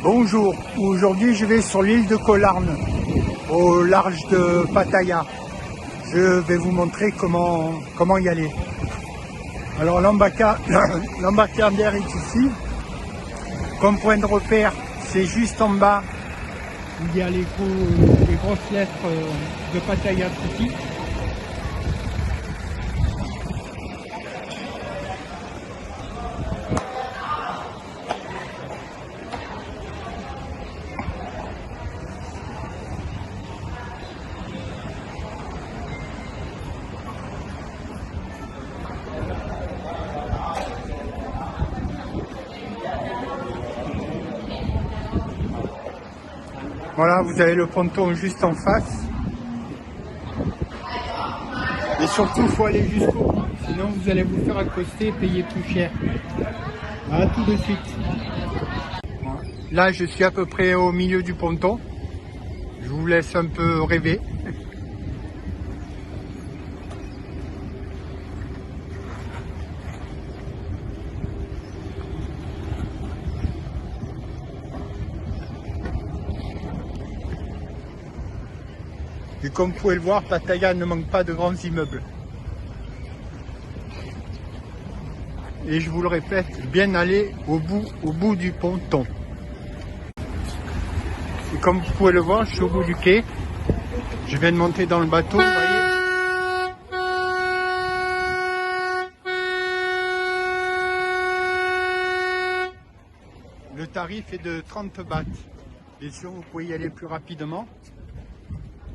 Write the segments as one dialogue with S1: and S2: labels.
S1: Bonjour, aujourd'hui je vais sur l'île de Koh Larn, au large de Pattaya. Je vais vous montrer comment y aller. Alors l'embarcadère est ici. Comme point de repère, c'est juste en bas où il y a les grosses lettres de Pattaya City. Voilà, vous avez le ponton juste en face. Et surtout, il faut aller jusqu'au bout, sinon vous allez vous faire accoster et payer plus cher. À tout de suite. Là, je suis à peu près au milieu du ponton. Je vous laisse un peu rêver. Et comme vous pouvez le voir, Pattaya ne manque pas de grands immeubles. Et je vous le répète, bien aller au bout du ponton. Et comme vous pouvez le voir, je suis au bout du quai. Je viens de monter dans le bateau, vous voyez. Le tarif est de 30 bahts. Bien sûr, vous pouvez y aller plus rapidement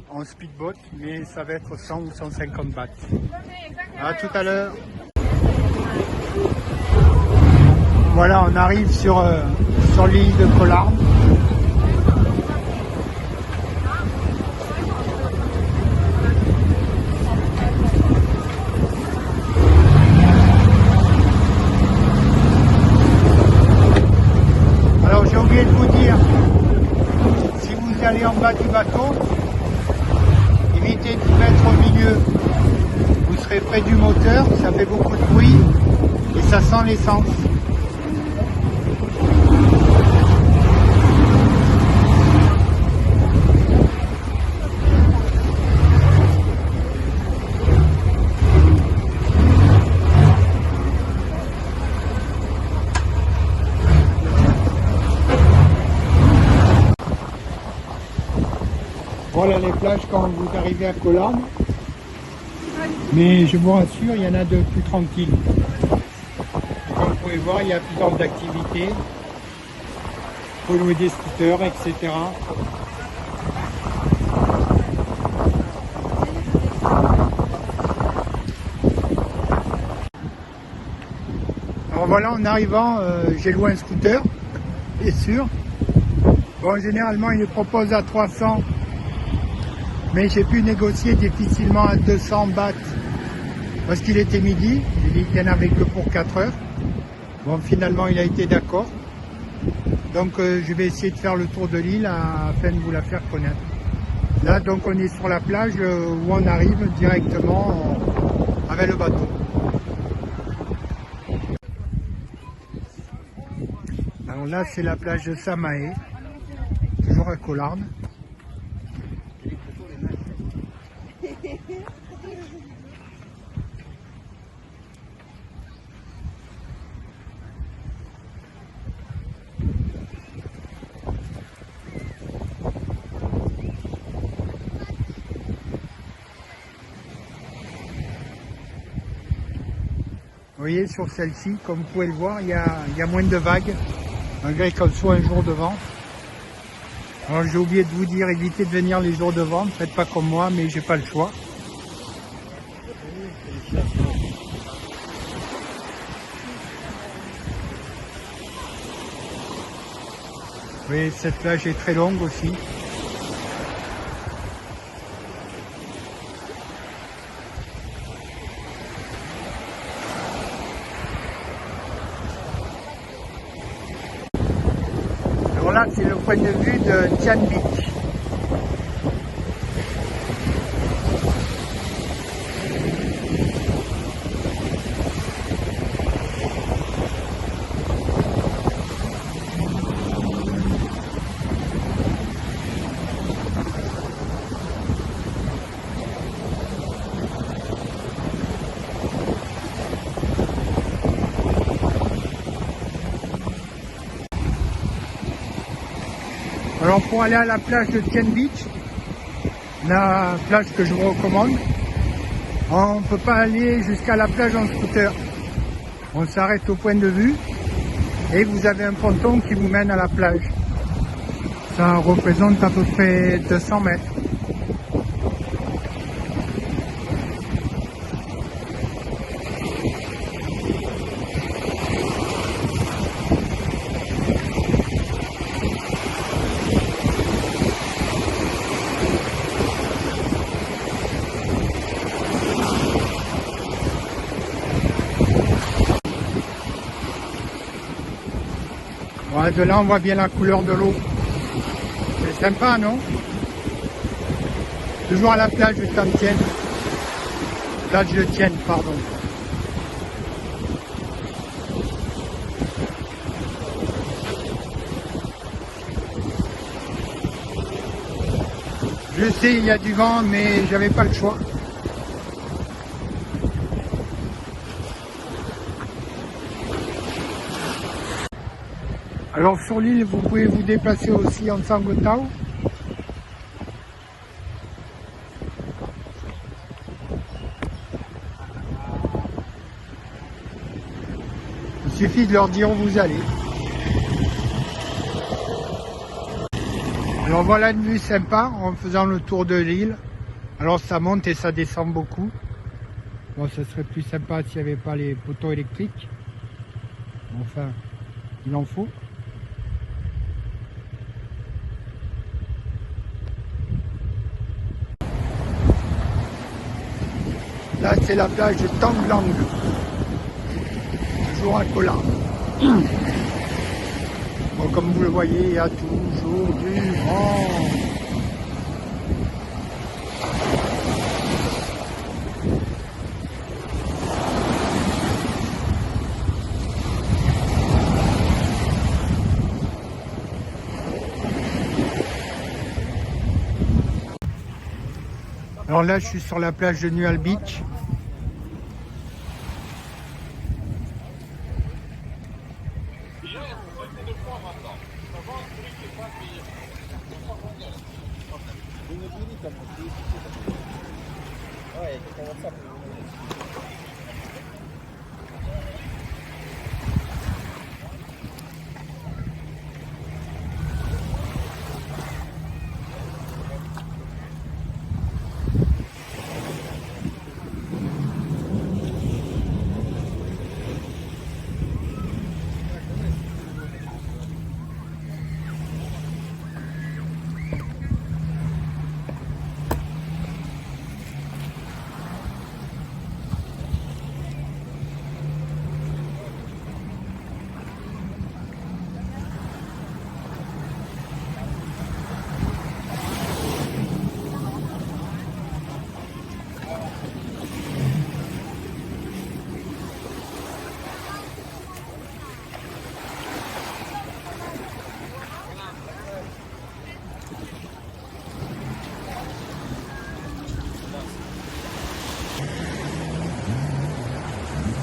S1: en speedboat, mais ça va être 100 ou 150 bahts. À tout à l'heure. Voilà, on arrive sur l'île de Koh Larn. Alors j'ai oublié de vous dire, si vous allez en bas du bateau, évitez de vous mettre au milieu. Vous serez près du moteur, ça fait beaucoup de bruit et ça sent l'essence. Voilà les plages quand vous arrivez à Koh Larn. Mais je vous rassure, il y en a de plus tranquilles. Comme vous pouvez voir, il y a plusieurs activités. Il faut louer des scooters, etc. Alors voilà, en arrivant, j'ai loué un scooter, bien sûr. Bon, généralement, il les propose à 300. Mais j'ai pu négocier difficilement à 200 bahts parce qu'il était midi. J'ai dit qu'il n'y en avait que pour 4 heures. Bon, finalement, il a été d'accord. Donc, je vais essayer de faire le tour de l'île afin de vous la faire connaître. Là, donc, on est sur la plage où on arrive directement avec le bateau. Alors là, c'est la plage de Samae, toujours à Koh Larn. Vous voyez, sur celle-ci, comme vous pouvez le voir, il y a moins de vagues, malgré qu'elle soit un jour de vent. Alors j'ai oublié de vous dire, évitez de venir les jours de vent, ne faites pas comme moi, mais j'ai pas le choix. Vous voyez, cette plage est très longue aussi. Alors là, c'est le point de vue de Tian Beach. Alors pour aller à la plage de Tien Beach, la plage que je vous recommande, on ne peut pas aller jusqu'à la plage en scooter. On s'arrête au point de vue et vous avez un ponton qui vous mène à la plage. Ça représente à peu près 200 mètres. Ouais, de là on voit bien la couleur de l'eau. C'est sympa, non? Toujours à la plage de Tien. Plage de Tien, pardon. Je sais, il y a du vent, mais j'avais pas le choix. Alors sur l'île, vous pouvez vous déplacer aussi en Sangotao. Il suffit de leur dire où vous allez. Alors voilà une vue sympa en faisant le tour de l'île. Alors ça monte et ça descend beaucoup. Bon, ce serait plus sympa s'il n'y avait pas les poteaux électriques. Enfin, il en faut. Là, c'est la plage de Tanglang, toujours à Koh Larn. Bon, comme vous le voyez, il y a toujours du vent. Alors là, je suis sur la plage de Nual Beach.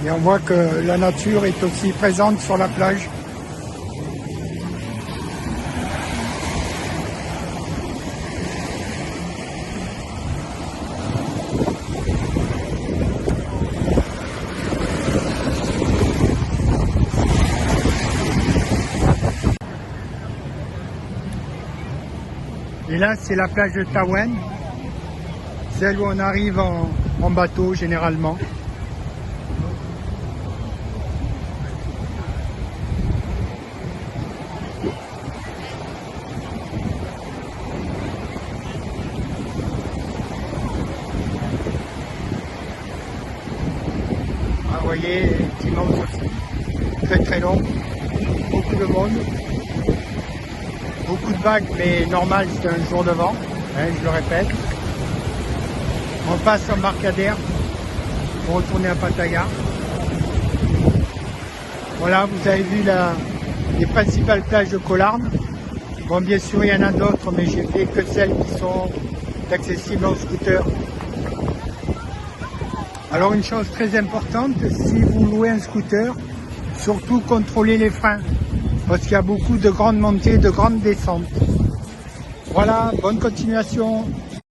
S1: Et on voit que la nature est aussi présente sur la plage. Et là, c'est la plage de Tawen, celle où on arrive en bateau généralement. Vous voyez, immense aussi, très très long, beaucoup de monde, beaucoup de vagues, mais normal, c'est un jour de vent, hein, je le répète. On passe Embarcadère pour retourner à Pattaya. Voilà, vous avez vu les principales plages de Koh Larn. Bon, bien sûr, il y en a d'autres, mais j'ai fait que celles qui sont accessibles en scooter. Alors une chose très importante, si vous louez un scooter, surtout contrôlez les freins, parce qu'il y a beaucoup de grandes montées, de grandes descentes. Voilà, bonne continuation.